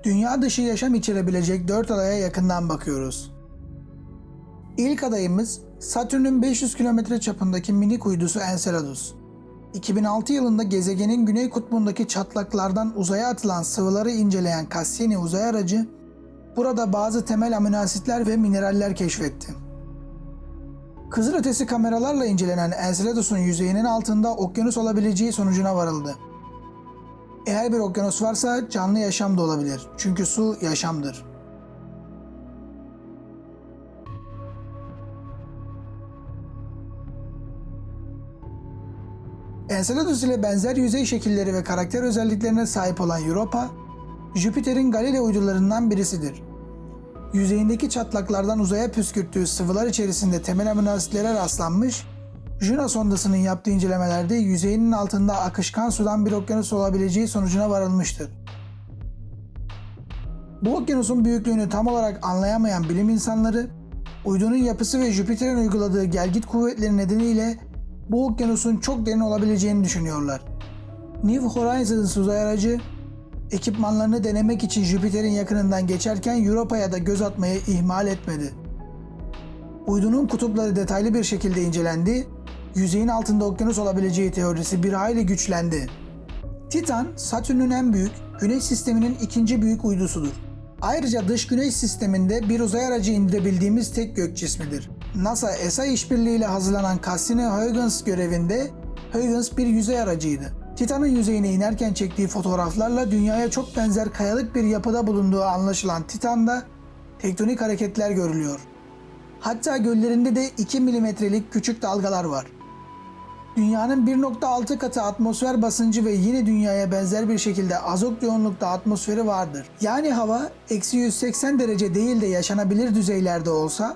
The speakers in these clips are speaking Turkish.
Dünya dışı yaşam içerebilecek 4 adaya yakından bakıyoruz. İlk adayımız Satürn'ün 500 kilometre çapındaki minik uydusu Enceladus. 2006 yılında gezegenin güney kutbundaki çatlaklardan uzaya atılan sıvıları inceleyen Cassini uzay aracı, burada bazı temel amino asitler ve mineraller keşfetti. Kızılötesi kameralarla incelenen Enceladus'un yüzeyinin altında okyanus olabileceği sonucuna varıldı. Eğer bir okyanus varsa canlı yaşam da olabilir. Çünkü su yaşamdır. Enceladus ile benzer yüzey şekilleri ve karakter özelliklerine sahip olan Europa, Jüpiter'in Galileo uydularından birisidir. Yüzeyindeki çatlaklardan uzaya püskürttüğü sıvılar içerisinde temel amino asitlere rastlanmış, Juno sondasının yaptığı incelemelerde yüzeyinin altında akışkan sudan bir okyanus olabileceği sonucuna varılmıştır. Bu okyanusun büyüklüğünü tam olarak anlayamayan bilim insanları, uydunun yapısı ve Jüpiter'in uyguladığı gelgit kuvvetleri nedeniyle bu okyanusun çok derin olabileceğini düşünüyorlar. New Horizons uzay aracı, ekipmanlarını denemek için Jüpiter'in yakınından geçerken Europa'ya da göz atmayı ihmal etmedi. Uydunun kutupları detaylı bir şekilde incelendi, yüzeyin altında okyanus olabileceği teorisi bir hayli güçlendi. Titan, Satürn'ün en büyük, Güneş sisteminin ikinci büyük uydusudur. Ayrıca dış Güneş sisteminde bir uzay aracı indirebildiğimiz tek gök cismidir. NASA ESA işbirliğiyle hazırlanan Cassini-Huygens görevinde Huygens bir yüzey aracıydı. Titan'ın yüzeyine inerken çektiği fotoğraflarla Dünya'ya çok benzer kayalık bir yapıda bulunduğu anlaşılan Titan'da tektonik hareketler görülüyor. Hatta göllerinde de 2 milimetrelik küçük dalgalar var. Dünyanın 1.6 katı atmosfer basıncı ve yine Dünya'ya benzer bir şekilde azot yoğunlukta atmosferi vardır. Yani hava eksi 180 derece değil de yaşanabilir düzeylerde olsa,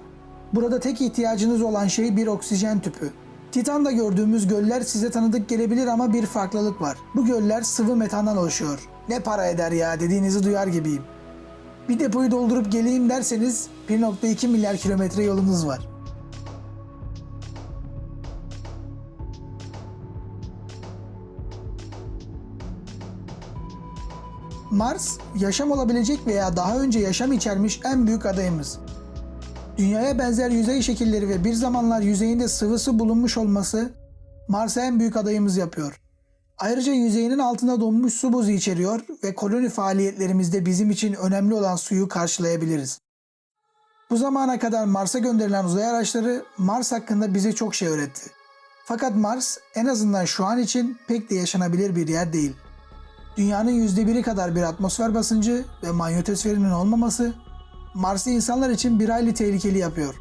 burada tek ihtiyacınız olan şey bir oksijen tüpü. Titan'da gördüğümüz göller size tanıdık gelebilir ama bir farklılık var. Bu göller sıvı metandan oluşuyor. Ne para eder ya dediğinizi duyar gibiyim. Bir depoyu doldurup geleyim derseniz 1.2 milyar kilometre yolunuz var. Mars, yaşam olabilecek veya daha önce yaşam içermiş en büyük adayımız. Dünyaya benzer yüzey şekilleri ve bir zamanlar yüzeyinde sıvısı bulunmuş olması Mars'ı en büyük adayımız yapıyor. Ayrıca yüzeyinin altında donmuş su buzu içeriyor ve koloni faaliyetlerimizde bizim için önemli olan suyu karşılayabiliriz. Bu zamana kadar Mars'a gönderilen uzay araçları Mars hakkında bize çok şey öğretti. Fakat Mars en azından şu an için pek de yaşanabilir bir yer değil. Dünyanın %1'i kadar bir atmosfer basıncı ve manyetosferinin olmaması Mars'ı insanlar için bir hayli tehlikeli yapıyor.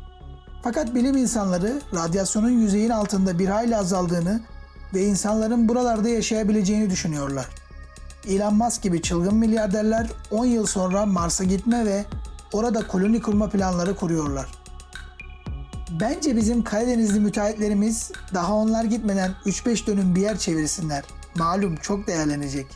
Fakat bilim insanları radyasyonun yüzeyin altında bir hayli azaldığını ve insanların buralarda yaşayabileceğini düşünüyorlar. Elon Musk gibi çılgın milyarderler 10 yıl sonra Mars'a gitme ve orada koloni kurma planları kuruyorlar. Bence bizim Karadenizli müteahhitlerimiz daha onlar gitmeden 3-5 dönüm bir yer çevirsinler. Malum çok değerlenecek.